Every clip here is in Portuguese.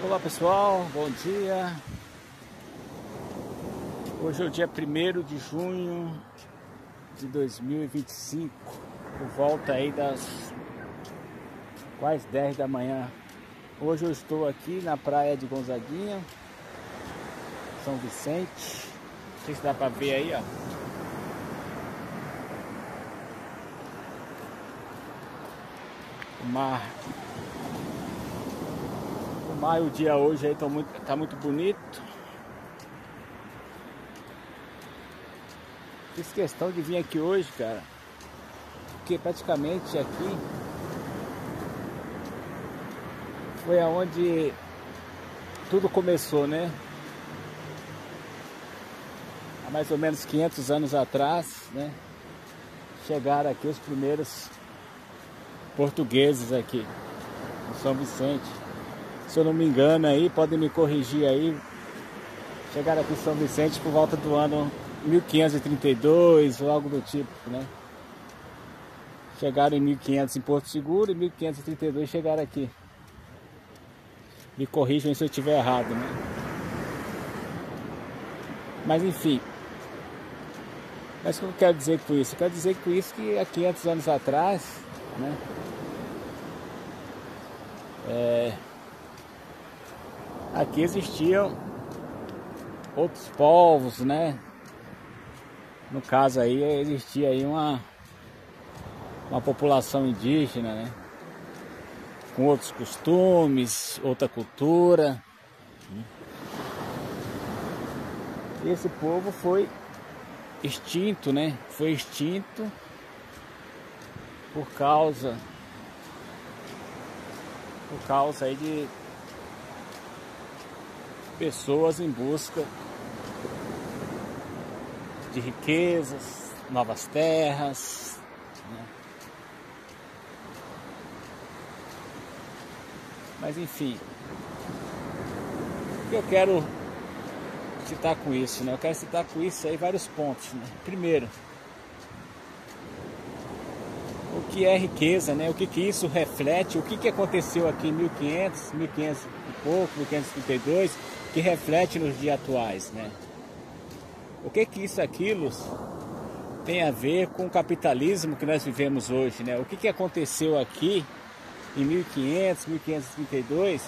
Olá pessoal, bom dia. Hoje é o dia 1º de junho de 2025, por volta aí das quase 10 da manhã. Hoje eu estou aqui na praia de Gonzaguinha, São Vicente. Não sei se dá para ver aí, ó. O mar e o dia hoje aí tá muito bonito. Fiz questão de vir aqui hoje, cara, porque praticamente aqui foi aonde tudo começou, né? Há mais ou menos 500 anos atrás, né? Chegaram aqui os primeiros portugueses aqui em São Vicente. Se eu não me engano aí, podem me corrigir aí. Chegaram aqui em São Vicente por volta do ano 1532 ou algo do tipo, né? Chegaram em 1500 em Porto Seguro e 1532 chegaram aqui. Me corrijam se eu estiver errado, né? Mas enfim. Mas o que eu quero dizer com isso? Eu quero dizer com isso que há 500 anos atrás, né? Aqui existiam outros povos, né? No caso aí existia aí uma população indígena, né? Com outros costumes, outra cultura. E esse povo foi extinto, né? Foi extinto por causa aí de pessoas em busca de riquezas, novas terras, né? Mas enfim, o que eu quero citar com isso, né? Eu quero citar com isso aí vários pontos, né? Primeiro, o que é riqueza, né? O que isso reflete, o que aconteceu aqui em 1500 e pouco, 1532, que reflete nos dias atuais, né? O que aquilo tem a ver com o capitalismo que nós vivemos hoje, né? O que aconteceu aqui em 1500, 1532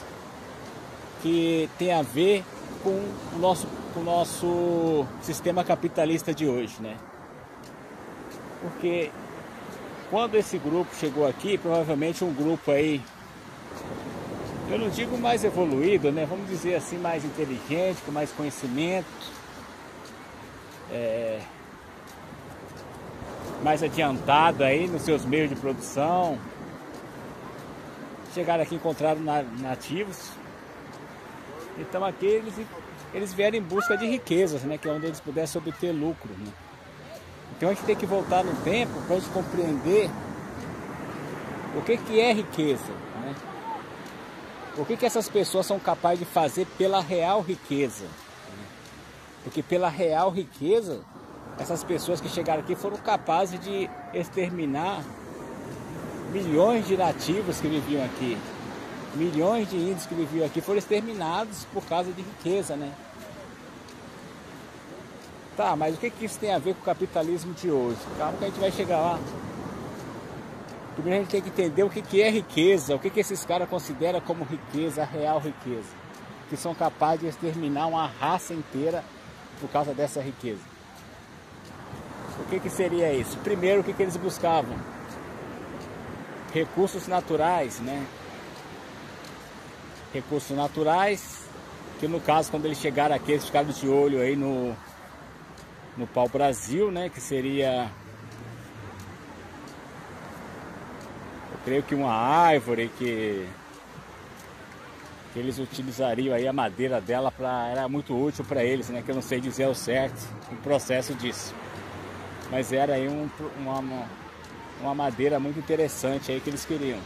que tem a ver com o nosso sistema capitalista de hoje, né? Porque quando esse grupo chegou aqui, provavelmente um grupo aí, eu não digo mais evoluído, né? Vamos dizer assim, mais inteligente, com mais conhecimento, mais adiantado aí nos seus meios de produção. Chegaram aqui, encontraram nativos. Então aqui eles vieram em busca de riquezas, né? Que é onde eles pudessem obter lucro, né? Então a gente tem que voltar no tempo para a gente compreender o que é riqueza, né? O que essas pessoas são capazes de fazer pela real riqueza, né? Porque pela real riqueza, essas pessoas que chegaram aqui foram capazes de exterminar milhões de nativos que viviam aqui. Milhões de índios que viviam aqui foram exterminados por causa de riqueza, né? Tá, mas o que isso tem a ver com o capitalismo de hoje? Calma que a gente vai chegar lá. Primeiro a gente tem que entender o que é riqueza, o que esses caras consideram como riqueza, a real riqueza. Que são capazes de exterminar uma raça inteira por causa dessa riqueza. O que seria isso? Primeiro, o que eles buscavam? Recursos naturais, né? Recursos naturais, que no caso, quando eles chegaram aqui, eles ficaram de olho aí no pau-brasil, né? Que seria, eu creio que uma árvore que eles utilizariam aí a madeira dela era muito útil para eles, né? Que eu não sei dizer ao certo o processo disso, mas era aí uma madeira muito interessante aí que eles queriam.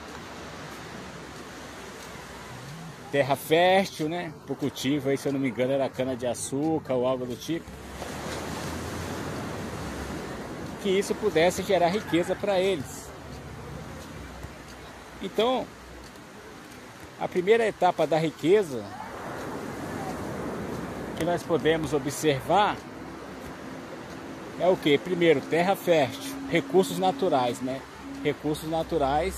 Terra fértil, né? Para o cultivo aí, se eu não me engano, era cana de açúcar ou algo do tipo. Que isso pudesse gerar riqueza para eles. Então, A primeira etapa da riqueza que nós podemos observar é o que? Primeiro, terra fértil, recursos naturais, né? Recursos naturais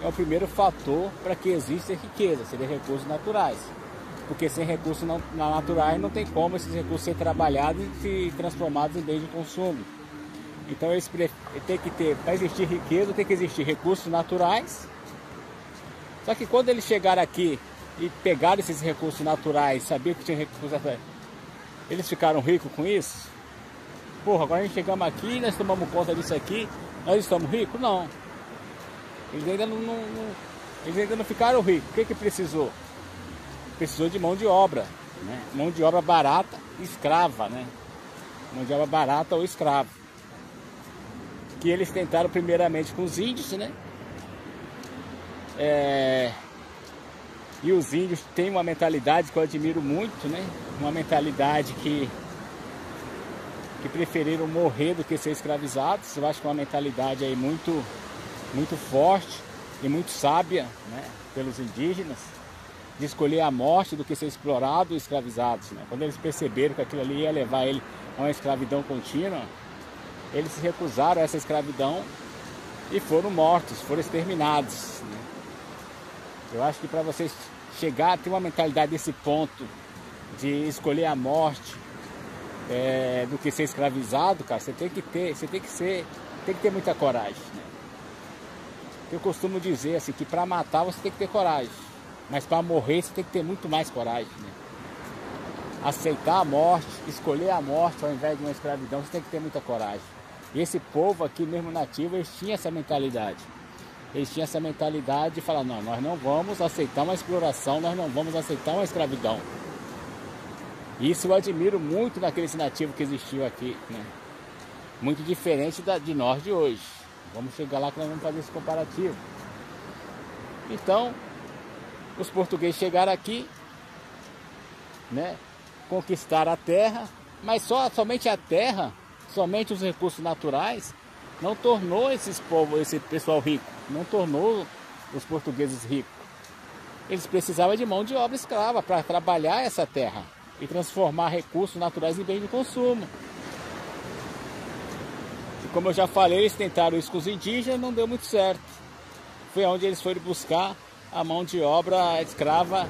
é o primeiro fator para que exista riqueza, seria recursos naturais. Porque sem recursos naturais não tem como esses recursos serem trabalhados e se transformados em bens de consumo. Então eles tem que ter, para existir riqueza, tem que existir recursos naturais. Só que quando eles chegaram aqui e pegaram esses recursos naturais, sabiam que tinha recursos naturais, eles ficaram ricos com isso? Porra, agora a gente chegamos aqui, nós tomamos conta disso aqui, nós estamos ricos? Não. Eles ainda não ficaram ricos. O que precisou? Precisou de mão de obra, né? Mão de obra barata, escrava, né? Mão de obra barata ou escravo. Que eles tentaram primeiramente com os índios, né? E os índios têm uma mentalidade que eu admiro muito, né? Uma mentalidade que preferiram morrer do que ser escravizados. Eu acho que é uma mentalidade aí muito forte e muito sábia, né? Pelos indígenas, de escolher a morte do que ser explorado e escravizados, né? Quando eles perceberam que aquilo ali ia levar ele a uma escravidão contínua, eles se recusaram a essa escravidão e foram mortos, foram exterminados, né? Eu acho que para vocês chegar a ter uma mentalidade desse ponto de escolher a morte do que ser escravizado, cara, você tem que ter muita coragem, né? Eu costumo dizer assim que para matar você tem que ter coragem, mas para morrer você tem que ter muito mais coragem, né? Aceitar a morte, escolher a morte ao invés de uma escravidão, você tem que ter muita coragem. E esse povo aqui mesmo nativo, eles tinham essa mentalidade. Eles tinham essa mentalidade de falar, não, nós não vamos aceitar uma exploração, nós não vamos aceitar uma escravidão. Isso eu admiro muito naqueles nativos que existiu aqui, né? Muito diferente de nós de hoje. Vamos chegar lá que nós vamos fazer esse comparativo. Então, os portugueses chegaram aqui, né? Conquistaram a terra, mas somente a terra, somente os recursos naturais, não tornou esse pessoal rico, não tornou os portugueses ricos. Eles precisavam de mão de obra escrava para trabalhar essa terra e transformar recursos naturais em bens de consumo. E como eu já falei, eles tentaram isso com os indígenas, não deu muito certo. Foi onde eles foram buscar a mão de obra escrava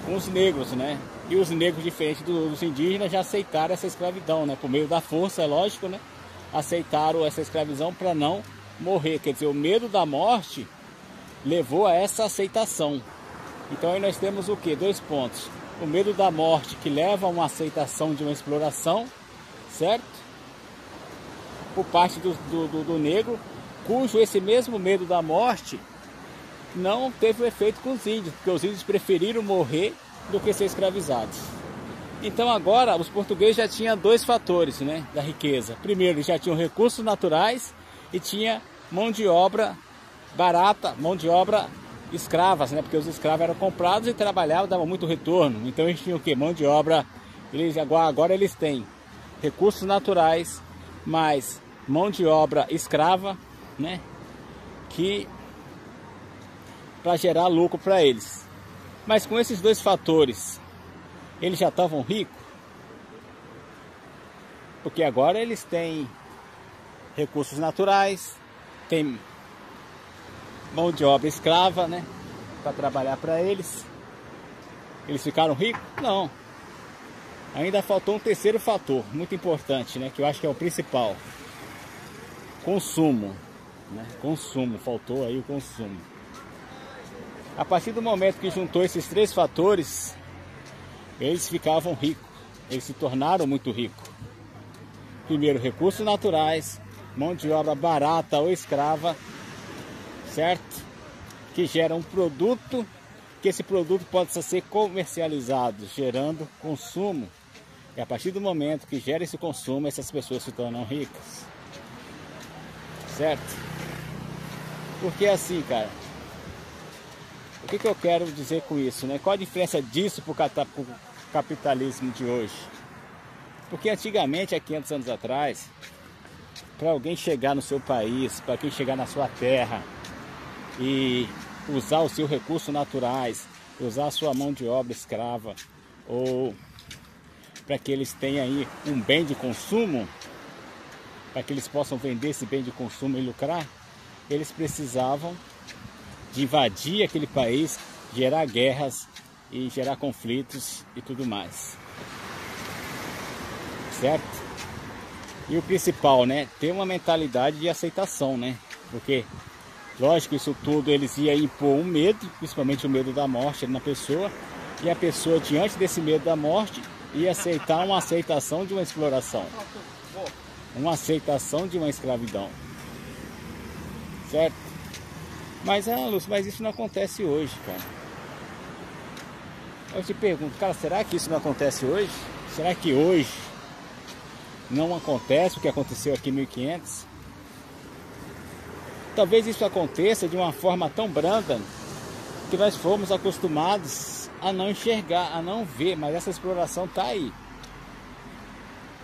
com os negros, né? E os negros, diferente dos indígenas, já aceitaram essa escravidão, né? Por meio da força, é lógico, né? Aceitaram essa escravidão para não morrer. Quer dizer, o medo da morte levou a essa aceitação. Então aí nós temos o quê? 2 pontos. O medo da morte, que leva a uma aceitação de uma exploração, certo? Por parte do negro, cujo esse mesmo medo da morte não teve o efeito com os índios, porque os índios preferiram morrer do que ser escravizados. Então agora os portugueses já tinham 2 fatores, né, da riqueza. Primeiro, eles já tinham recursos naturais e tinha mão de obra barata, mão de obra escravas, né, porque os escravos eram comprados e trabalhavam, davam muito retorno. Então eles tinham o quê? Mão de obra. Agora eles têm recursos naturais, mais mão de obra escrava, né, que para gerar lucro para eles. Mas com esses 2 fatores, eles já estavam ricos, porque agora eles têm recursos naturais, têm mão de obra escrava, né, para trabalhar para eles. Eles ficaram ricos? Não. Ainda faltou um terceiro fator, muito importante, né, que eu acho que é o principal. Consumo, né? Consumo, faltou aí o consumo. A partir do momento que juntou esses 3 fatores, eles ficavam ricos, eles se tornaram muito ricos. Primeiro, recursos naturais, mão de obra barata ou escrava, certo? Que gera um produto, que esse produto possa ser comercializado, gerando consumo. E a partir do momento que gera esse consumo, essas pessoas se tornam ricas, certo? Porque assim, cara, o que eu quero dizer com isso, né? Qual a diferença disso para o capitalismo de hoje? Porque antigamente, há 500 anos atrás, para alguém chegar no seu país, para quem chegar na sua terra e usar os seus recursos naturais, usar a sua mão de obra escrava, ou para que eles tenham aí um bem de consumo, para que eles possam vender esse bem de consumo e lucrar, eles precisavam de invadir aquele país, gerar guerras e gerar conflitos e tudo mais. Certo? E o principal, né? Ter uma mentalidade de aceitação, né? Porque, lógico, isso tudo eles iam impor um medo, principalmente o medo da morte na pessoa, e a pessoa, diante desse medo da morte, ia aceitar uma aceitação de uma exploração, uma aceitação de uma escravidão. Certo? Mas, Lúcio, mas isso não acontece hoje, cara. Eu te pergunto, cara, será que isso não acontece hoje? Será que hoje não acontece o que aconteceu aqui em 1500? Talvez isso aconteça de uma forma tão branda que nós fomos acostumados a não enxergar, a não ver, mas essa exploração está aí.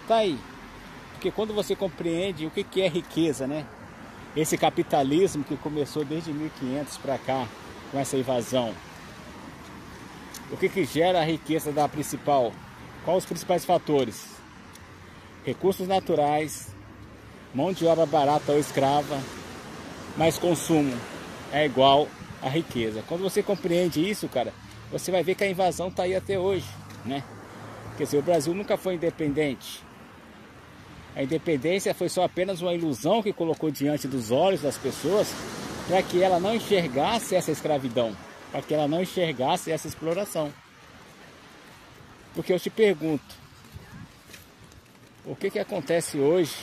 Está aí. Porque quando você compreende o que é riqueza, né? Esse capitalismo que começou desde 1500 para cá, com essa invasão. O que gera a riqueza da principal? Quais os principais fatores? Recursos naturais, mão de obra barata ou escrava, mais consumo é igual a riqueza. Quando você compreende isso, cara, você vai ver que a invasão está aí até hoje, né? Quer dizer, o Brasil nunca foi independente. A independência foi só apenas uma ilusão que colocou diante dos olhos das pessoas para que ela não enxergasse essa escravidão, para que ela não enxergasse essa exploração. Porque eu te pergunto, o que acontece hoje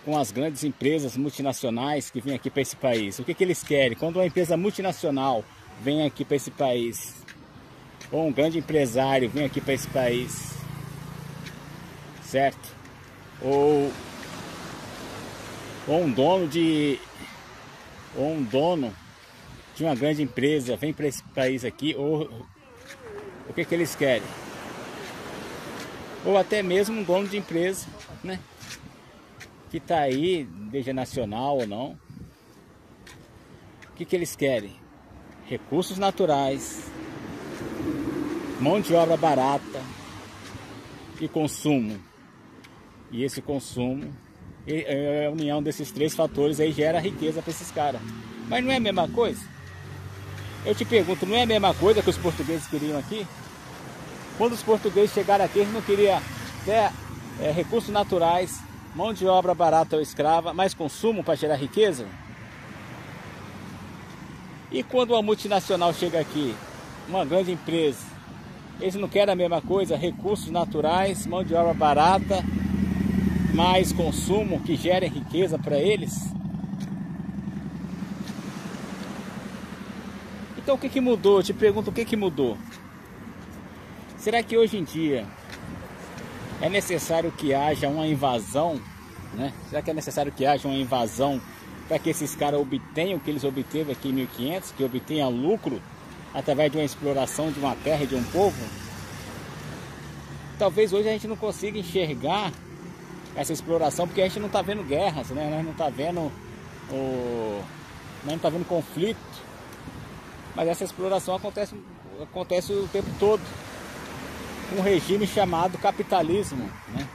com as grandes empresas multinacionais que vêm aqui para esse país? O que eles querem? Quando uma empresa multinacional vem aqui para esse país, ou um grande empresário vem aqui para esse país, certo? Ou um dono de uma grande empresa vem para esse país aqui, ou o que eles querem? Ou até mesmo um dono de empresa, né? Que está aí, seja nacional ou não. O que eles querem? Recursos naturais, mão de obra barata e consumo. E esse consumo, a união desses três fatores aí gera riqueza para esses caras. Mas não é a mesma coisa? Eu te pergunto, não é a mesma coisa que os portugueses queriam aqui? Quando os portugueses chegaram aqui, eles não queriam ter recursos naturais, mão de obra barata ou escrava, mais consumo para gerar riqueza? E quando uma multinacional chega aqui, uma grande empresa, eles não querem a mesma coisa? Recursos naturais, mão de obra barata, mais consumo que gerem riqueza para eles? Então o que mudou? Eu te pergunto, o que mudou? Será que hoje em dia é necessário que haja uma invasão, né? Será que é necessário que haja uma invasão para que esses caras obtenham o que eles obteve aqui em 1500, que obtenham lucro através de uma exploração de uma terra e de um povo? Talvez hoje a gente não consiga enxergar essa exploração porque a gente não está vendo guerras, né? Nós não está vendo conflito, mas essa exploração acontece o tempo todo. Um regime chamado capitalismo, né?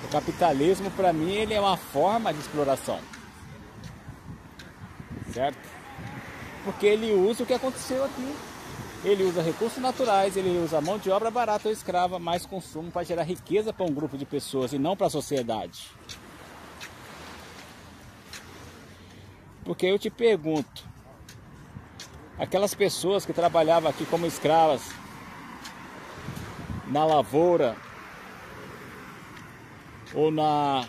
O capitalismo, para mim, ele é uma forma de exploração, certo? Porque ele usa o que aconteceu aqui. Ele usa recursos naturais, ele usa mão de obra barata ou escrava, mais consumo para gerar riqueza para um grupo de pessoas e não para a sociedade. Porque eu te pergunto, aquelas pessoas que trabalhavam aqui como escravas, na lavoura ou na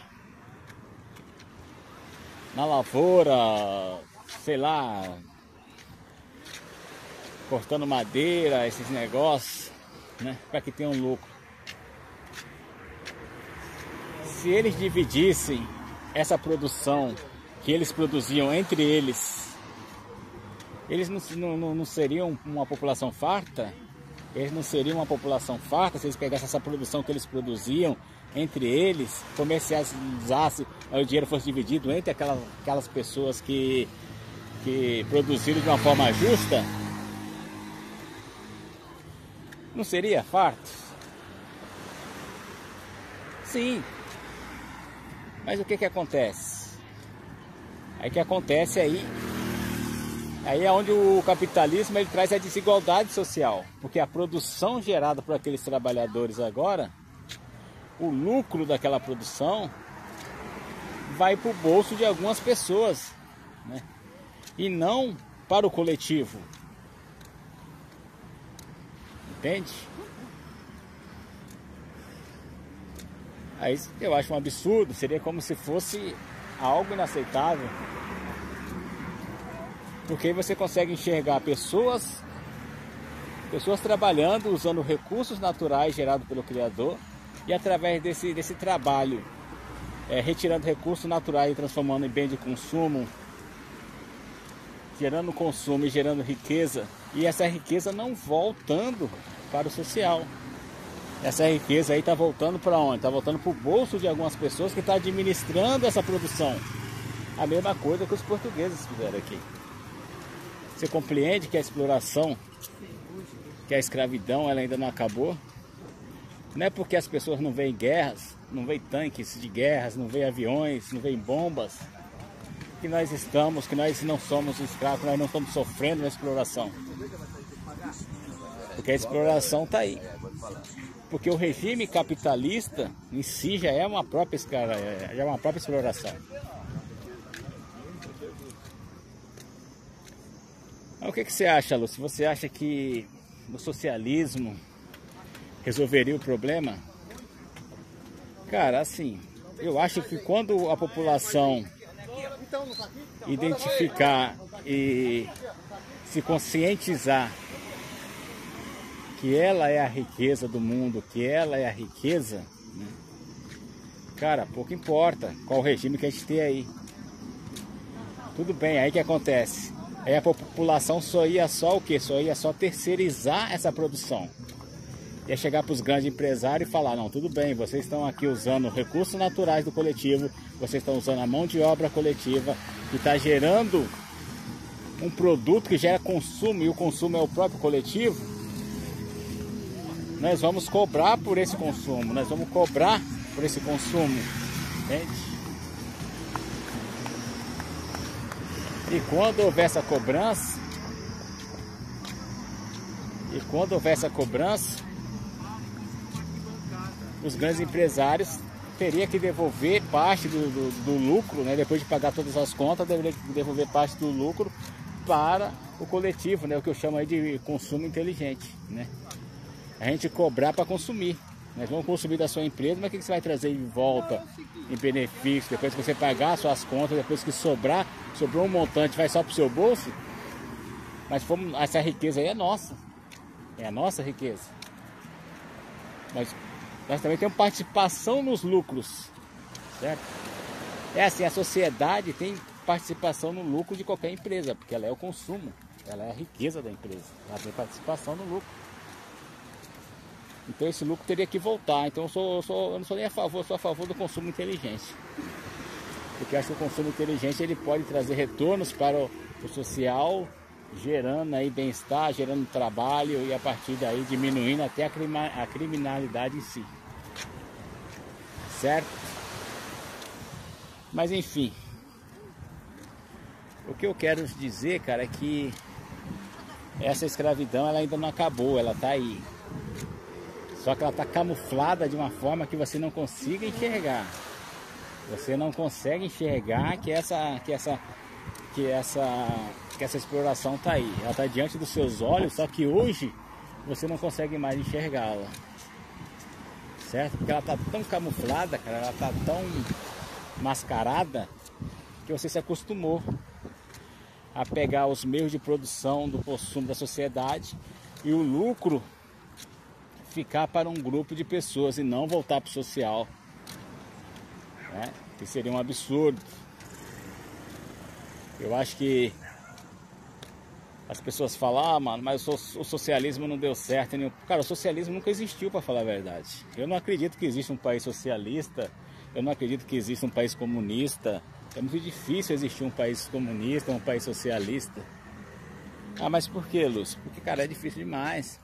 lavoura, sei lá, cortando madeira, esses negócios, né, para que tenham lucro. Se eles dividissem essa produção que eles produziam entre eles, eles não seriam uma população farta? Eles não seriam uma população farta se eles pegassem essa produção que eles produziam entre eles, comercializassem, o dinheiro fosse dividido entre aquelas pessoas que que produzido de uma forma justa, não seria farto? Sim. Mas o que acontece? Aí que acontece aí é onde o capitalismo ele traz a desigualdade social, porque a produção gerada por aqueles trabalhadores agora, o lucro daquela produção vai para o bolso de algumas pessoas, né? E não para o coletivo. Entende? Aí eu acho um absurdo, seria como se fosse algo inaceitável. Porque aí você consegue enxergar pessoas trabalhando, usando recursos naturais gerados pelo Criador, e através desse trabalho, retirando recursos naturais e transformando em bem de consumo, gerando consumo e gerando riqueza, e essa riqueza não voltando para o social. Essa riqueza aí está voltando para onde? Está voltando para o bolso de algumas pessoas que estão administrando essa produção. A mesma coisa que os portugueses fizeram aqui. Você compreende que a exploração, que a escravidão, ela ainda não acabou? Não é porque as pessoas não veem guerras, não veem tanques de guerras, não veem aviões, não veem bombas, que nós não somos escravos, que nós não estamos sofrendo na exploração. Porque a exploração está aí. Porque o regime capitalista em si já é uma própria exploração. O que você acha, Lúcio? Você acha que o socialismo resolveria o problema? Cara, assim, eu acho que quando a população identificar e se conscientizar que ela é a riqueza do mundo, que ela é a riqueza, né? Cara, pouco importa qual regime que a gente tem aí. Tudo bem, aí que acontece? Aí a população só ia o quê? Só ia terceirizar essa produção. Ia chegar para os grandes empresários e falar, não, tudo bem, vocês estão aqui usando recursos naturais do coletivo, vocês estão usando a mão de obra coletiva, que está gerando um produto que gera consumo, e o consumo é o próprio coletivo. Nós vamos cobrar por esse consumo, nós vamos cobrar por esse consumo, entende? E quando houver essa cobrança, os grandes empresários teriam que devolver parte do lucro, né? Depois de pagar todas as contas, deveria devolver parte do lucro para o coletivo, né? O que eu chamo aí de consumo inteligente, né? A gente cobrar para consumir. Nós vamos consumir da sua empresa, mas o que você vai trazer de volta em benefício? Depois que você pagar as suas contas, depois que sobrou um montante, vai só para o seu bolso? Mas essa riqueza aí é nossa. É a nossa riqueza. Nós também temos participação nos lucros, certo? É assim, a sociedade tem participação no lucro de qualquer empresa, porque ela é o consumo, ela é a riqueza da empresa, ela tem participação no lucro. Então esse lucro teria que voltar. Então eu não sou nem a favor, sou a favor do consumo inteligente. Porque acho que o consumo inteligente ele pode trazer retornos para o social, gerando aí bem-estar, gerando trabalho, e a partir daí diminuindo até a criminalidade em si. Certo? Mas enfim, o que eu quero dizer, cara, é que essa escravidão ela ainda não acabou, ela está aí. Só que ela está camuflada de uma forma que você não consiga enxergar. Você não consegue enxergar que essa exploração está aí. Ela está diante dos seus olhos, só que hoje você não consegue mais enxergá-la. Certo? Porque ela está tão camuflada, cara, ela está tão mascarada, que você se acostumou a pegar os meios de produção do consumo da sociedade e o lucro ficar para um grupo de pessoas e não voltar para o social, né? Que seria um absurdo. Eu acho que as pessoas falam, mano, mas o socialismo não deu certo. Cara, o socialismo nunca existiu, para falar a verdade. Eu não acredito que exista um país socialista, eu não acredito que exista um país comunista, É muito difícil existir um país comunista, um país socialista. Ah, mas por que, Lúcio? Porque, cara, é difícil demais.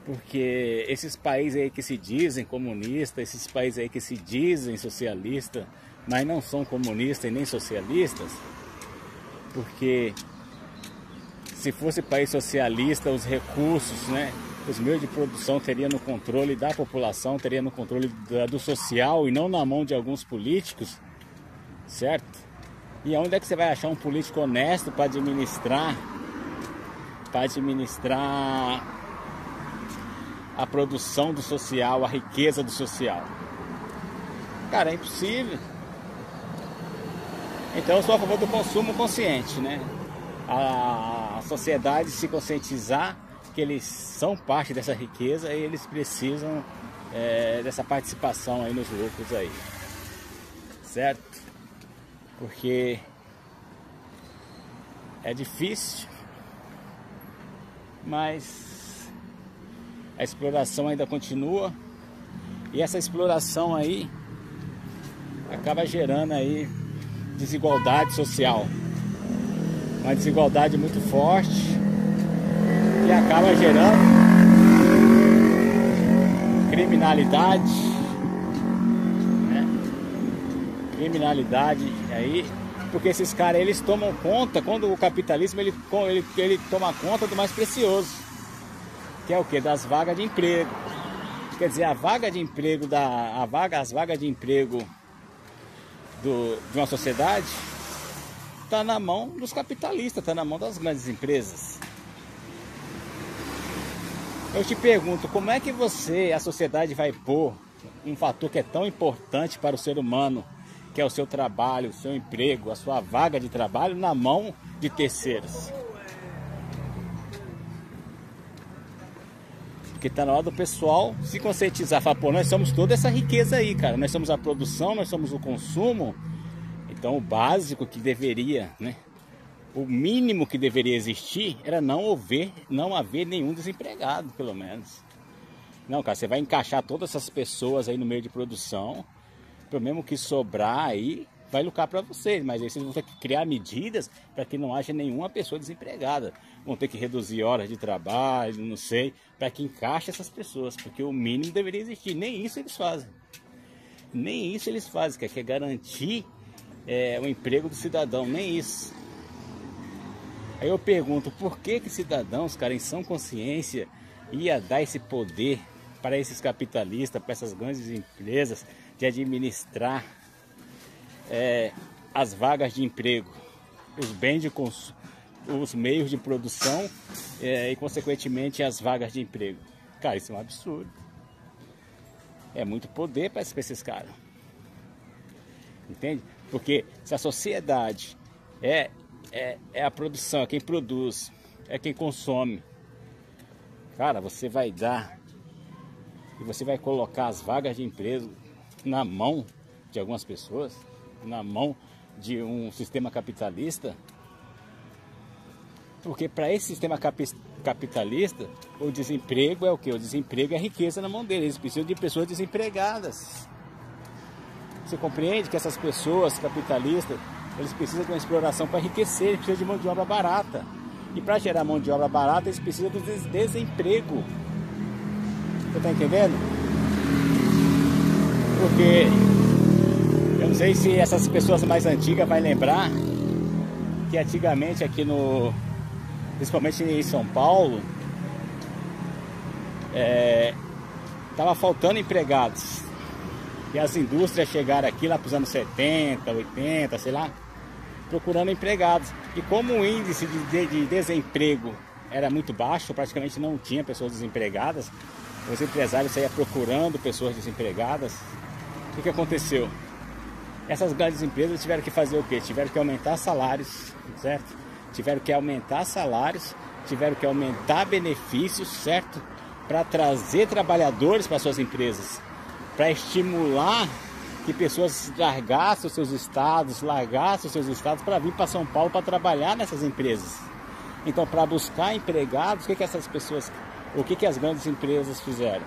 Porque esses países aí que se dizem comunistas, esses países aí que se dizem socialistas, mas não são comunistas e nem socialistas, porque se fosse país socialista, os recursos, né, os meios de produção teriam no controle da população, teria no controle do social e não na mão de alguns políticos, certo? E onde é que você vai achar um político honesto para administrar a produção do social, a riqueza do social? Cara, é impossível. Então eu sou a favor do consumo consciente, né? A sociedade se conscientizar que eles são parte dessa riqueza e eles precisam dessa participação aí nos lucros aí, certo? Porque é difícil, mas a exploração ainda continua e essa exploração aí acaba gerando aí desigualdade social, uma desigualdade muito forte que acaba gerando criminalidade, né? Criminalidade aí, porque esses caras eles tomam conta, quando o capitalismo ele toma conta do mais precioso, que é o que? Das vagas de emprego. Quer dizer, as vagas de emprego de uma sociedade está na mão dos capitalistas, está na mão das grandes empresas. Eu te pergunto, como é que a sociedade vai pôr um fator que é tão importante para o ser humano, que é o seu trabalho, o seu emprego, a sua vaga de trabalho, na mão de terceiros? Porque está na hora do pessoal se conscientizar, falar, pô, nós somos toda essa riqueza aí, cara, nós somos a produção, nós somos o consumo. Então o básico que deveria, né, o mínimo que deveria existir era não haver nenhum desempregado, pelo menos. Não, cara, você vai encaixar todas essas pessoas aí no meio de produção, pelo mesmo que sobrar aí, vai lucrar para vocês, mas aí vocês vão ter que criar medidas para que não haja nenhuma pessoa desempregada. Vão ter que reduzir horas de trabalho, não sei, para que encaixe essas pessoas, porque o mínimo deveria existir. Nem isso eles fazem. Nem isso eles fazem, que é garantir o emprego do cidadão, nem isso. Aí eu pergunto, por que cidadãos, cara, em sã consciência, ia dar esse poder para esses capitalistas, para essas grandes empresas, de administrar as vagas de emprego, os bens de consumo, os meios de produção e, consequentemente, as vagas de emprego? Cara, isso é um absurdo. É muito poder para esses caras. Entende? Porque se a sociedade é a produção, é quem produz, é quem consome, cara, você vai dar e você vai colocar as vagas de emprego na mão de algumas pessoas, na mão de um sistema capitalista. Porque para esse sistema capitalista, o desemprego é o que? O desemprego é riqueza na mão deles. Eles precisam de pessoas desempregadas. Você compreende que essas pessoas capitalistas, eles precisam de uma exploração para enriquecer, eles precisam de mão de obra barata. E para gerar mão de obra barata, eles precisam do desemprego. Você está entendendo? Porque eu não sei se essas pessoas mais antigas vão lembrar que antigamente aqui principalmente em São Paulo, estava faltando empregados. E as indústrias chegaram aqui lá para os anos 70, 80, sei lá, procurando empregados. E como o índice de desemprego era muito baixo, praticamente não tinha pessoas desempregadas, os empresários saíam procurando pessoas desempregadas. O que aconteceu? Essas grandes empresas tiveram que fazer o quê? Tiveram que aumentar salários, certo? Tiveram que aumentar salários, tiveram que aumentar benefícios, certo? Para trazer trabalhadores para suas empresas, para estimular que pessoas largassem os seus estados para vir para São Paulo para trabalhar nessas empresas. Então, para buscar empregados, o que as grandes empresas fizeram?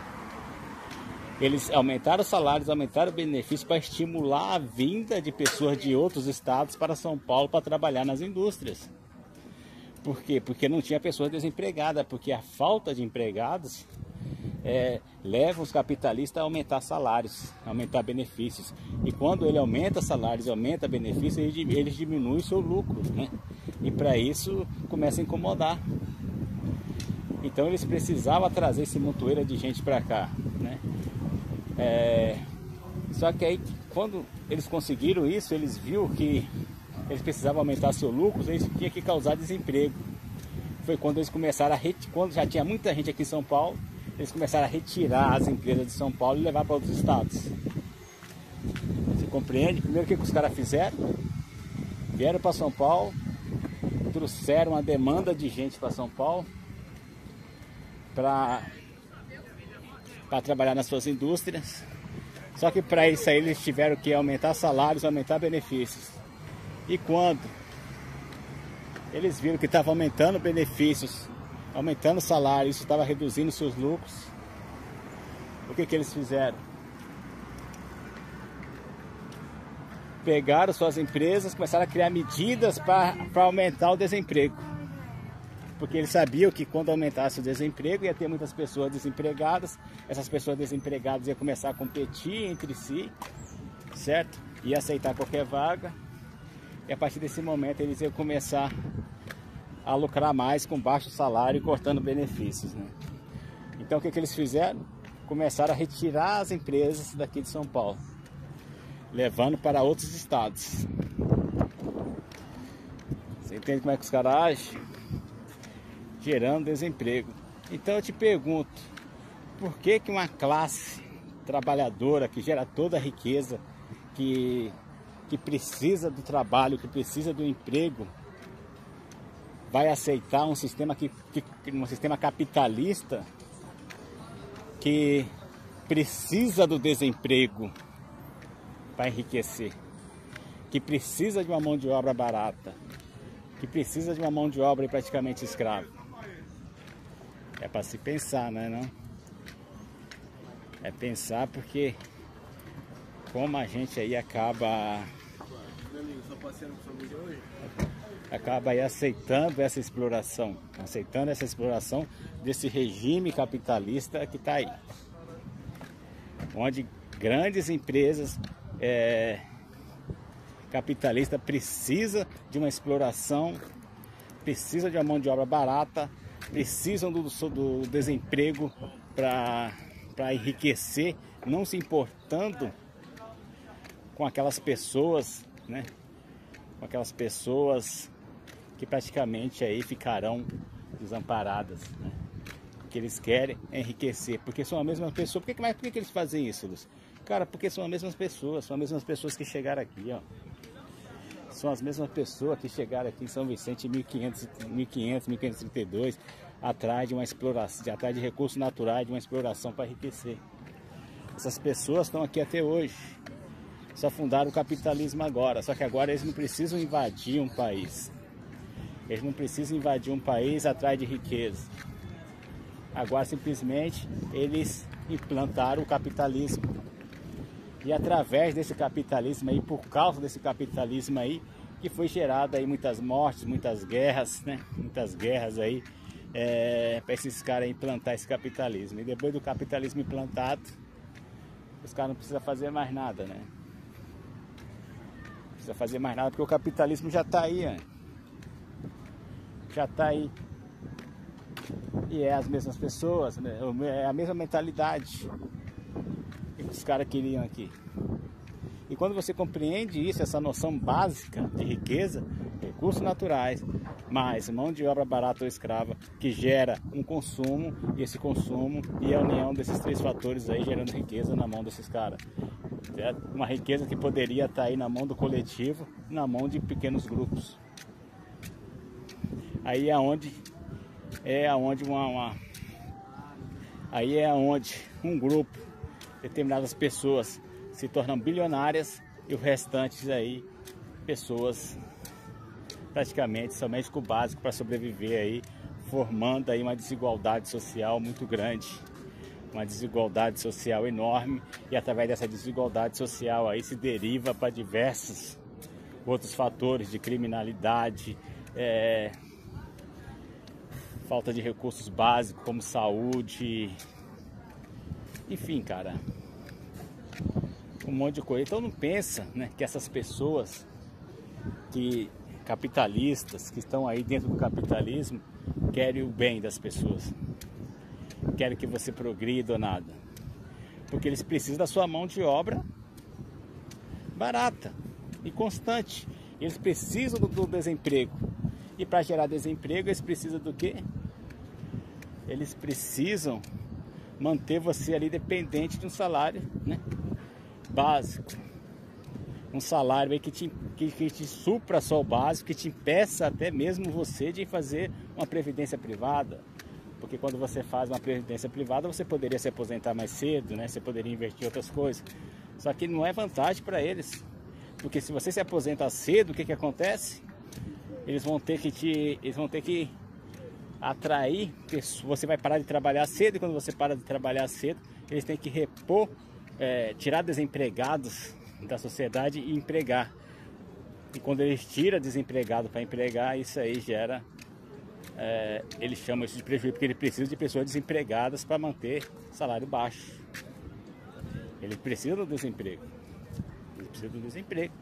Eles aumentaram os salários, aumentaram o benefício para estimular a vinda de pessoas de outros estados para São Paulo para trabalhar nas indústrias. Por quê? Porque não tinha pessoas desempregadas, porque a falta de empregados leva os capitalistas a aumentar salários, aumentar benefícios. E quando ele aumenta salários, aumenta benefícios, eles diminuem o seu lucro, né? E para isso começa a incomodar. Então eles precisavam trazer esse montoeira de gente para cá, né? Só que aí, quando eles conseguiram isso, eles viram que eles precisavam aumentar seu lucro, eles tinham que causar desemprego. Foi quando eles começaram quando já tinha muita gente aqui em São Paulo, eles começaram a retirar as empresas de São Paulo e levar para outros estados. Você compreende? Primeiro, o que os caras fizeram? Vieram para São Paulo, trouxeram uma demanda de gente para São Paulo para trabalhar nas suas indústrias. Só que para isso aí eles tiveram que aumentar salários, aumentar benefícios. E quando eles viram que estava aumentando benefícios, aumentando salários, isso estava reduzindo seus lucros, o que eles fizeram? Pegaram suas empresas, começaram a criar medidas para aumentar o desemprego. Porque eles sabiam que quando aumentasse o desemprego ia ter muitas pessoas desempregadas. Essas pessoas desempregadas iam começar a competir entre si, certo? Ia aceitar qualquer vaga. E a partir desse momento eles iam começar a lucrar mais com baixo salário e cortando benefícios, né? Então o que eles fizeram? Começaram a retirar as empresas daqui de São Paulo, levando para outros estados. Você entende como é que os caras agem? Gerando desemprego. Então eu te pergunto, por que uma classe trabalhadora que gera toda a riqueza, que precisa do trabalho, que precisa do emprego, vai aceitar um sistema um sistema capitalista que precisa do desemprego para enriquecer, que precisa de uma mão de obra barata, que precisa de uma mão de obra praticamente escrava? É para se pensar, né, não? É pensar, porque como a gente aí acaba aí aceitando essa exploração, desse regime capitalista que está aí, onde grandes empresas capitalistas precisam de uma exploração, precisam de uma mão de obra barata, precisam do desemprego para enriquecer, não se importando com aquelas pessoas, né? Com aquelas pessoas que praticamente aí ficarão desamparadas, né? O que eles querem é enriquecer, porque são as mesmas pessoas. Por que eles fazem isso, Lúcio? Cara, porque são as mesmas pessoas que chegaram aqui, ó. São as mesmas pessoas que chegaram aqui em São Vicente em 1532, atrás de uma exploração, atrás de recursos naturais, de uma exploração para enriquecer. Essas pessoas estão aqui até hoje. Só fundaram o capitalismo agora. Só que agora eles não precisam invadir um país. Eles não precisam invadir um país atrás de riqueza. Agora simplesmente eles implantaram o capitalismo. E através desse capitalismo aí, por causa desse capitalismo aí, que foi gerado aí muitas mortes, muitas guerras, né? Muitas guerras aí, para esses caras implantar esse capitalismo. E depois do capitalismo implantado, os caras não precisam fazer mais nada, né? Não precisa fazer mais nada porque o capitalismo já está aí, né? Já está aí. E é as mesmas pessoas, né? É a mesma mentalidade que os caras queriam aqui. E quando você compreende isso, essa noção básica de riqueza, recursos naturais, mais mão de obra barata ou escrava, que gera um consumo, e esse consumo e a união desses três fatores aí gerando riqueza na mão desses caras. Certo? Uma riqueza que poderia estar aí na mão do coletivo, na mão de pequenos grupos. Aí é onde um grupo, determinadas pessoas se tornam bilionárias e o restante aí, pessoas praticamente somente com o básico para sobreviver aí, formando aí uma desigualdade social muito grande, uma desigualdade social enorme, e através dessa desigualdade social aí se deriva para diversos outros fatores de criminalidade, falta de recursos básicos como saúde, enfim, cara, um monte de coisa. Então não pensa, né, que essas pessoas capitalistas que estão aí dentro do capitalismo querem o bem das pessoas, querem que você progrida ou nada, porque eles precisam da sua mão de obra barata e constante. Eles precisam do desemprego, e para gerar desemprego eles precisam do quê? Eles precisam manter você ali dependente de um salário, né, básico, um salário aí que te supra só o básico, que te impeça até mesmo você de fazer uma previdência privada. Porque quando você faz uma previdência privada, você poderia se aposentar mais cedo, né? Você poderia investir em outras coisas. Só que não é vantagem para eles. Porque se você se aposenta cedo, o que acontece? Eles vão ter que atrair pessoas. Você vai parar de trabalhar cedo, e quando você para de trabalhar cedo, eles têm que repor, tirar desempregados da sociedade e empregar. E quando eles tiram desempregado para empregar, isso aí gera, eles chamam isso de prejuízo, porque ele precisa de pessoas desempregadas para manter salário baixo. Ele precisa do desemprego. Ele precisa do desemprego.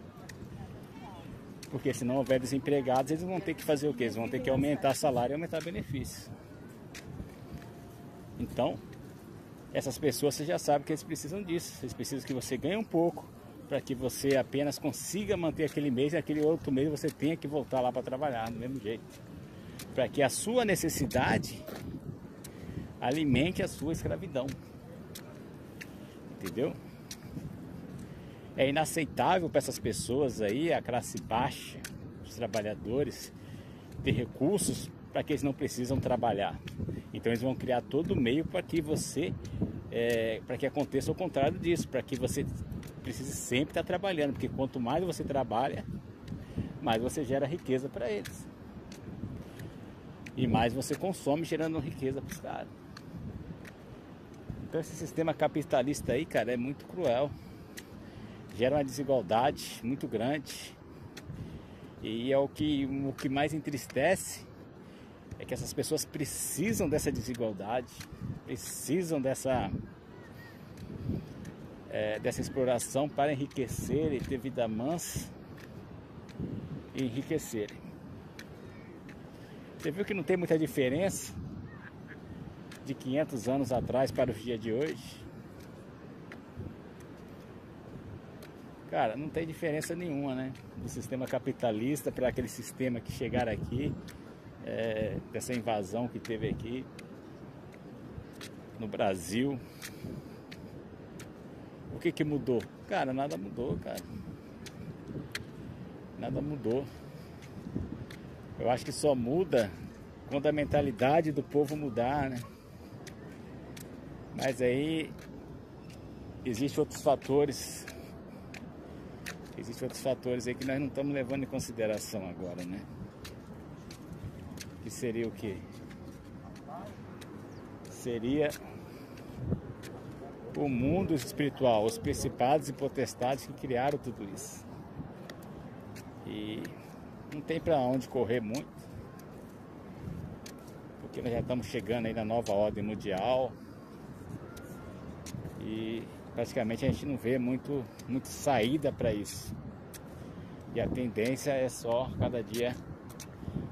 Porque se não houver desempregados, eles vão ter que fazer o quê? Eles vão ter que aumentar salário e aumentar benefícios. Então, essas pessoas, você já sabe que eles precisam disso. Eles precisam que você ganhe um pouco, para que você apenas consiga manter aquele mês, e aquele outro mês você tenha que voltar lá para trabalhar do mesmo jeito, para que a sua necessidade alimente a sua escravidão, entendeu? É inaceitável para essas pessoas aí, a classe baixa, os trabalhadores, ter recursos para que eles não precisam trabalhar. Então eles vão criar todo meio para que você, para que aconteça o contrário disso, para que você precisa sempre estar trabalhando, porque quanto mais você trabalha, mais você gera riqueza para eles, e mais você consome, gerando riqueza para os caras. Então esse sistema capitalista aí, cara, é muito cruel, gera uma desigualdade muito grande, e é o que mais entristece, é que essas pessoas precisam dessa desigualdade, precisam dessa exploração para enriquecer e ter vida mansa e enriquecerem. Você viu que não tem muita diferença de 500 anos atrás para os dias de hoje? Cara, não tem diferença nenhuma, né? Do sistema capitalista para aquele sistema que chegaram aqui, dessa invasão que teve aqui no Brasil. O que mudou? Cara, nada mudou, cara. Nada mudou. Eu acho que só muda quando a mentalidade do povo mudar, né? Mas aí existem outros fatores. Existem outros fatores aí que nós não estamos levando em consideração agora, né? Que seria o quê? Seria o mundo espiritual, os principados e potestades que criaram tudo isso. E não tem para onde correr muito, porque nós já estamos chegando aí na nova ordem mundial e praticamente a gente não vê muito saída para isso. E a tendência é só cada dia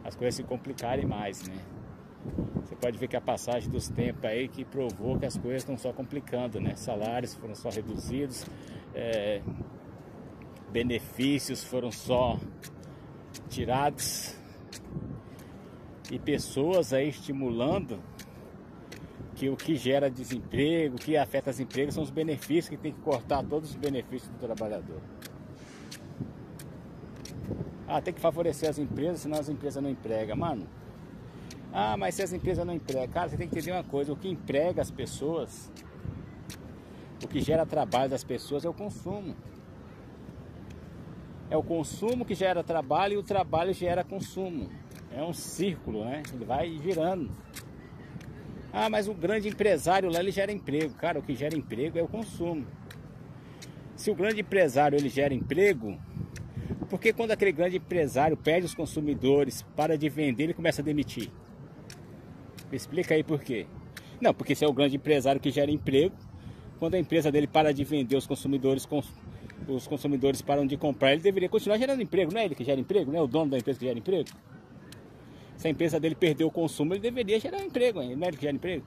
as coisas se complicarem mais, né? Você pode ver que a passagem dos tempos aí que provou que as coisas estão só complicando, né? Salários foram só reduzidos, benefícios foram só tirados, e pessoas aí estimulando que o que gera desemprego, o que afeta os empregos são os benefícios, que tem que cortar todos os benefícios do trabalhador. Tem que favorecer as empresas, senão as empresas não empregam. Mano, mas se as empresas não empregam, cara, você tem que entender uma coisa: o que emprega as pessoas, o que gera trabalho das pessoas é o consumo. É o consumo que gera trabalho, e o trabalho gera consumo. É um círculo, né? Ele vai girando. Ah, mas o grande empresário lá, ele gera emprego. Cara, o que gera emprego é o consumo. Se o grande empresário ele gera emprego, por que quando aquele grande empresário perde os consumidores, para de vender, ele começa a demitir? Me explica aí por quê. Não, porque se é o grande empresário que gera emprego, quando a empresa dele para de vender, os consumidores param de comprar, ele deveria continuar gerando emprego. Não é ele que gera emprego? Não é o dono da empresa que gera emprego? Se a empresa dele perdeu o consumo, ele deveria gerar emprego. Não é ele que gera emprego?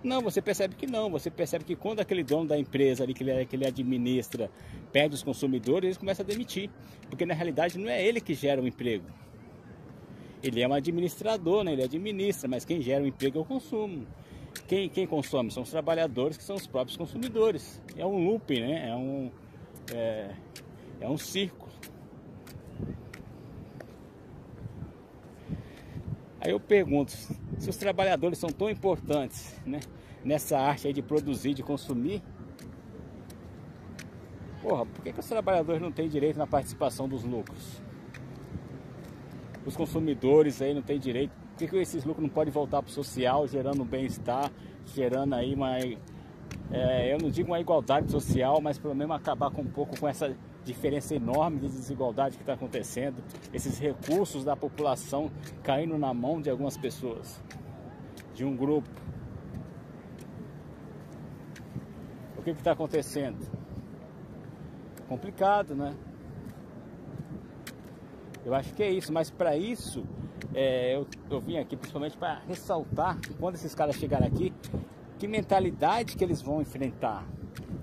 Não, você percebe que não. Você percebe que quando aquele dono da empresa ali que ele administra perde os consumidores, ele começa a demitir. Porque na realidade não é ele que gera o emprego. Ele é um administrador, né? Ele administra, mas quem gera o emprego é o consumo. Quem consome são os trabalhadores, que são os próprios consumidores. É um looping, né? É um círculo. Aí eu pergunto, se os trabalhadores são tão importantes, né, nessa arte aí de produzir, de consumir, porra, por que os trabalhadores não têm direito na participação dos lucros? Os consumidores aí não têm direito. Por que esses lucros não podem voltar para o social, gerando um bem-estar, gerando aí eu não digo uma igualdade social, mas pelo menos acabar com um pouco com essa diferença enorme de desigualdade que está acontecendo, esses recursos da população caindo na mão de algumas pessoas, de um grupo. O que está acontecendo? Complicado, né? Eu acho que é isso, mas para isso eu vim aqui principalmente para ressaltar que quando esses caras chegarem aqui, que mentalidade que eles vão enfrentar.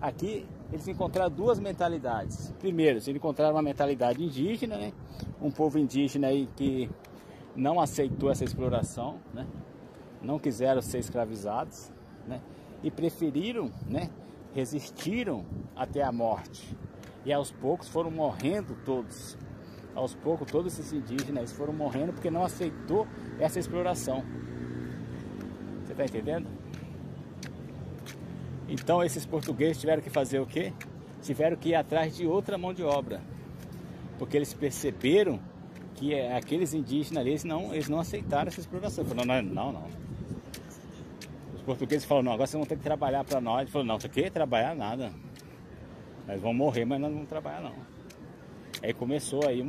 Aqui eles encontraram duas mentalidades. Primeiro, eles encontraram uma mentalidade indígena, né? Um povo indígena aí que não aceitou essa exploração, né? Não quiseram ser escravizados, né? E preferiram, né? Resistiram até a morte. E aos poucos foram morrendo todos. Aos poucos todos esses indígenas foram morrendo porque não aceitou essa exploração. Você está entendendo? Então esses portugueses tiveram que fazer o quê? Tiveram que ir atrás de outra mão de obra. Porque eles perceberam que aqueles indígenas ali, eles não aceitaram essa exploração. Falaram, não. Os portugueses falaram, não, agora vocês vão ter que trabalhar para nós. Ele falou, não, você quer trabalhar? Nada. Nós vamos morrer, mas nós não vamos trabalhar não. Aí começou aí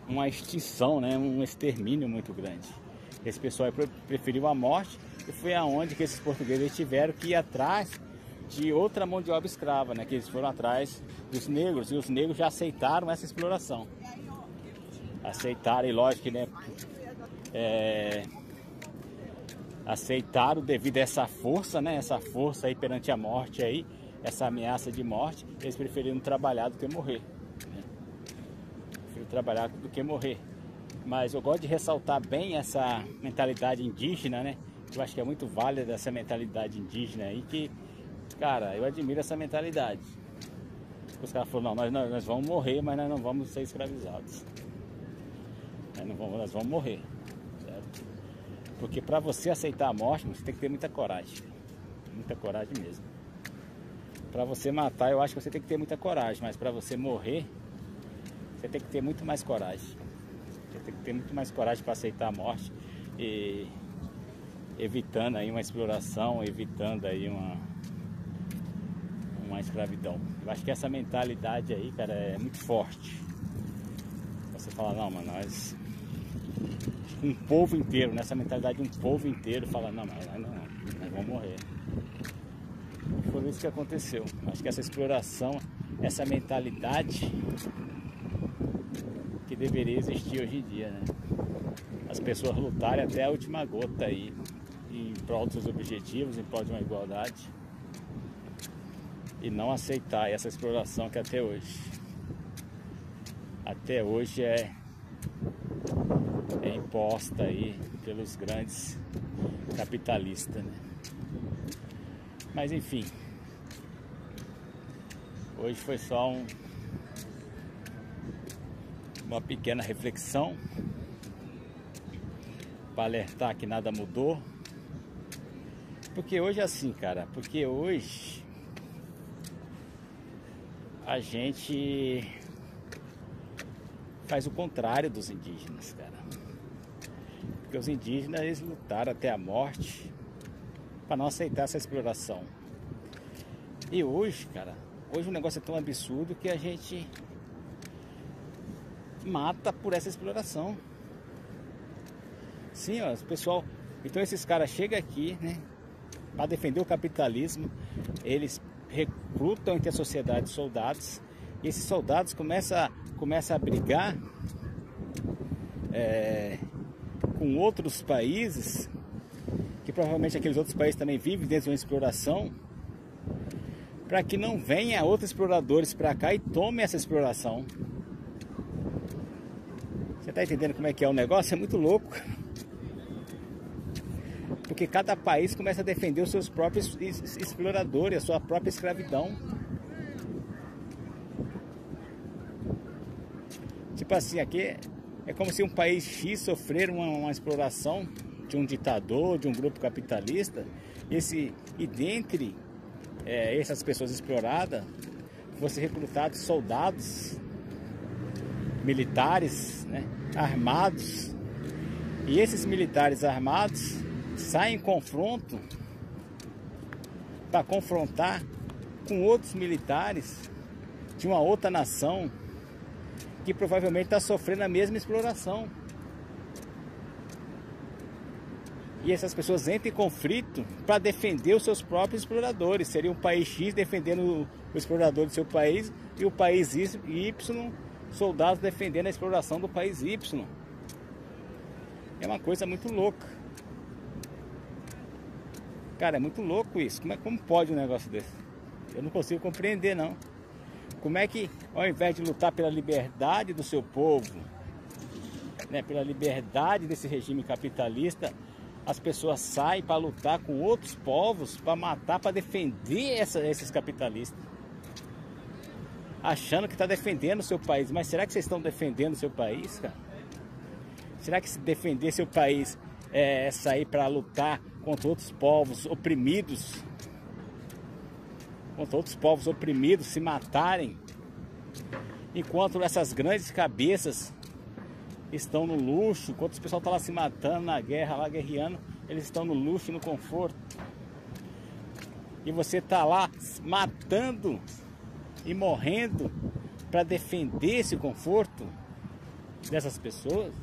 uma extinção, né? Um extermínio muito grande. Esse pessoal preferiu a morte e foi aonde que esses portugueses tiveram que ir atrás de outra mão de obra escrava, né? Que eles foram atrás dos negros e os negros já aceitaram essa exploração. Aceitaram, e lógico que, né? Aceitaram devido a essa força, né? Essa força aí perante a morte aí, essa ameaça de morte, eles preferiram trabalhar do que morrer. Né? Preferiram trabalhar do que morrer. Mas eu gosto de ressaltar bem essa mentalidade indígena, né? Eu acho que é muito válida essa mentalidade indígena aí, que, cara, eu admiro essa mentalidade. Os caras falaram, não, nós vamos morrer, mas nós não vamos ser escravizados. Nós vamos morrer, certo? Porque para você aceitar a morte, você tem que ter muita coragem. Muita coragem mesmo. Para você matar, eu acho que você tem que ter muita coragem, mas para você morrer, você tem que ter muito mais coragem. Você tem que ter muito mais coragem para aceitar a morte e evitando aí uma exploração, evitando aí uma escravidão. Eu acho que essa mentalidade aí, cara, é muito forte. Você fala, não, mano, um povo inteiro, nessa mentalidade um povo inteiro fala, não, mas nós vamos morrer. E foi isso que aconteceu. Acho que essa exploração, essa mentalidade que deveria existir hoje em dia, né? As pessoas lutarem até a última gota aí em prol dos seus objetivos, em prol de uma igualdade, e não aceitar essa exploração que até hoje é imposta aí pelos grandes capitalistas, né? Mas enfim, hoje foi só uma pequena reflexão para alertar que nada mudou. Porque hoje é assim, cara, porque hoje a gente faz o contrário dos indígenas, cara. Porque Porque os indígenas, eles lutaram até a morte para não aceitar essa exploração. E hoje, cara, hoje o negócio é tão absurdo que a gente mata por essa exploração. Sim, ó, o pessoal... Então esses caras chegam aqui, né, para defender o capitalismo. Eles recrutam entre a sociedade soldados. E esses soldados começam a brigar com outros países, que provavelmente aqueles outros países também vivem dentro de uma exploração, para que não venha outros exploradores para cá e tomem essa exploração. Você está entendendo como é que é o negócio? É muito louco. Porque cada país começa a defender os seus próprios exploradores, a sua própria escravidão. Tipo assim, aqui é como se um país X sofrer uma exploração de um ditador, de um grupo capitalista, e dentre essas pessoas exploradas, fossem recrutados soldados, militares, né, armados, e esses militares armados saem em confronto para confrontar com outros militares de uma outra nação que provavelmente está sofrendo a mesma exploração. E essas pessoas entram em conflito para defender os seus próprios exploradores. Seria um país X defendendo o explorador do seu país e o país Y, soldados defendendo a exploração do país Y. É uma coisa muito louca. Cara, é muito louco isso. Como pode um negócio desse? Eu não consigo compreender, não. Como é que, ao invés de lutar pela liberdade do seu povo, né, pela liberdade desse regime capitalista, as pessoas saem para lutar com outros povos, para matar, para defender esses capitalistas, achando que está defendendo o seu país. Mas será que vocês estão defendendo o seu país, cara? Será que se defender seu país é sair para lutar contra outros povos oprimidos, se matarem, enquanto essas grandes cabeças estão no luxo, enquanto o pessoal está lá se matando na guerra, lá guerreando, eles estão no luxo e no conforto, e você está lá matando e morrendo para defender esse conforto dessas pessoas,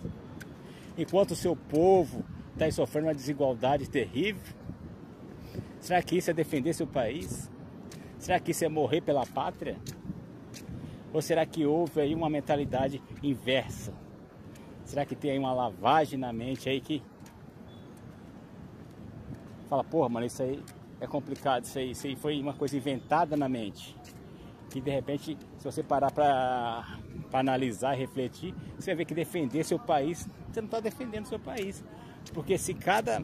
enquanto o seu povo está sofrendo uma desigualdade terrível. Será que isso é defender seu país? Será que isso é morrer pela pátria? Ou será que houve aí uma mentalidade inversa? Será que tem aí uma lavagem na mente aí que fala, porra, mano, isso aí é complicado, isso aí foi uma coisa inventada na mente. Que de repente, se você parar para analisar e refletir, você vai ver que defender seu país, você não está defendendo seu país. Porque se cada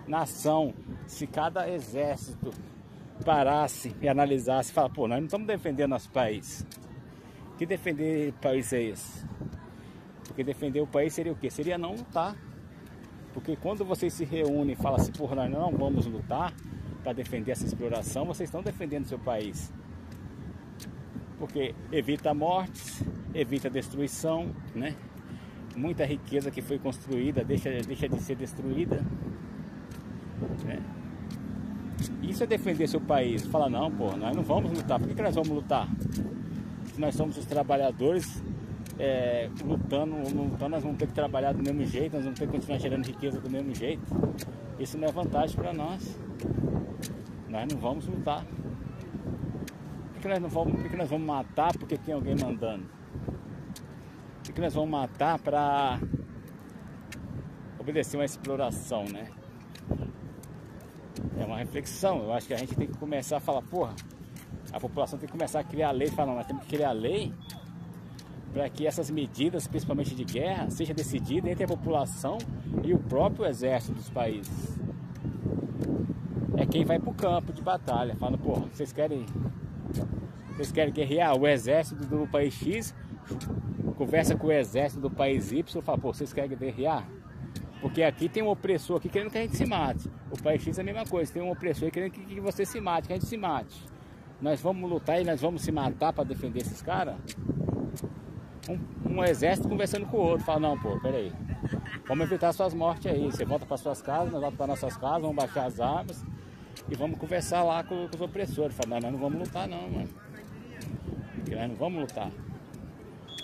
nação, se cada exército parasse e analisasse, fala, pô, nós não estamos defendendo nosso país. Que defender o país é esse? Porque defender o país seria o quê? Seria não lutar. Porque quando vocês se reúnem e falam assim, porra, nós não vamos lutar para defender essa exploração, vocês estão defendendo seu país. Porque evita mortes, evita destruição, né? Muita riqueza que foi construída deixa de ser destruída, né? Isso é defender seu país. Fala, não, pô, nós não vamos lutar. Por que nós vamos lutar? Se nós somos os trabalhadores lutando, nós vamos ter que trabalhar do mesmo jeito, nós vamos ter que continuar gerando riqueza do mesmo jeito. Isso não é vantagem para nós. Nós não vamos lutar. Por que nós vamos matar porque tem alguém mandando? Por que nós vamos matar para obedecer uma exploração, né? É uma reflexão. Eu acho que a gente tem que começar a falar, porra, a população tem que começar a criar lei. Falar, não, nós temos que criar lei para que essas medidas, principalmente de guerra, sejam decididas entre a população e o próprio exército dos países. É quem vai para o campo de batalha. Fala, porra, vocês querem guerrear? O exército do país X conversa com o exército do país Y, fala, pô, vocês querem guerrear? Porque aqui tem um opressor aqui querendo que a gente se mate. O país X é a mesma coisa, tem um opressor aí querendo que você se mate, que a gente se mate. Nós vamos lutar e nós vamos se matar para defender esses caras? um exército conversando com o outro. Fala, não, pô, peraí. Vamos evitar suas mortes aí. Você volta para suas casas, nós voltamos para nossas casas, vamos baixar as armas e vamos conversar lá com os opressores. Fala, nós não vamos lutar não, mano. Porque nós não vamos lutar.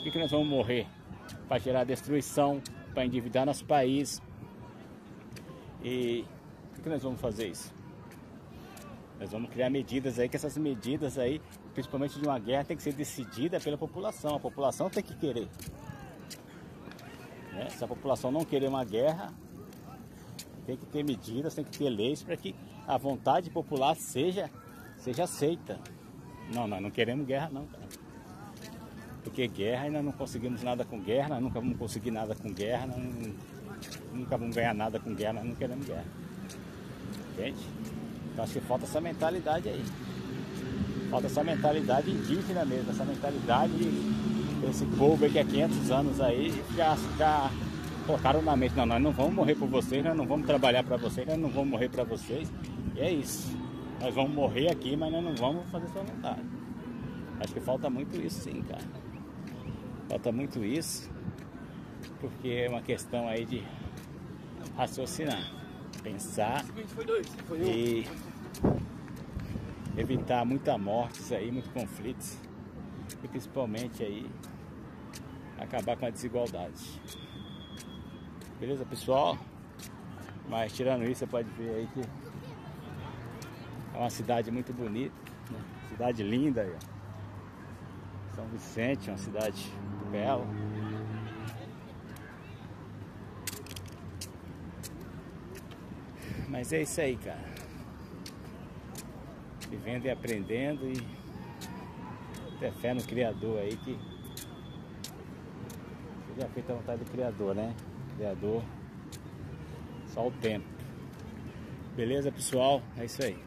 Por que nós vamos morrer? Para gerar destruição, para endividar nosso país. E por que nós vamos fazer isso? Nós vamos criar medidas aí, que essas medidas aí, principalmente de uma guerra, tem que ser decidida pela população. A população tem que querer. Né? Se a população não querer uma guerra, tem que ter medidas, tem que ter leis para que a vontade popular seja aceita. Não, nós não queremos guerra não, cara. Porque guerra, nós não conseguimos nada com guerra, nós nunca vamos conseguir nada com guerra, nós nunca vamos ganhar nada com guerra, nós não queremos guerra. Entende? Então acho que falta essa mentalidade aí. Falta essa mentalidade indígena mesmo, essa mentalidade desse povo aí que há 500 anos aí já colocaram na mente, não, nós não vamos morrer por vocês, nós não vamos trabalhar para vocês, nós não vamos morrer para vocês. E é isso. Nós vamos morrer aqui, mas nós não vamos fazer sua vontade. Acho que falta muito isso sim, cara. Falta muito isso, porque é uma questão aí de raciocinar, pensar e evitar muitas mortes aí, muitos conflitos e principalmente aí acabar com a desigualdade. Beleza, pessoal? Mas tirando isso, você pode ver aí que é uma cidade muito bonita, né? Cidade linda aí, ó. São Vicente, uma cidade muito bela. Mas é isso aí, cara. Vivendo e aprendendo e ter fé no Criador aí, que já feito a vontade do Criador, né? Criador, só o tempo. Beleza, pessoal? É isso aí.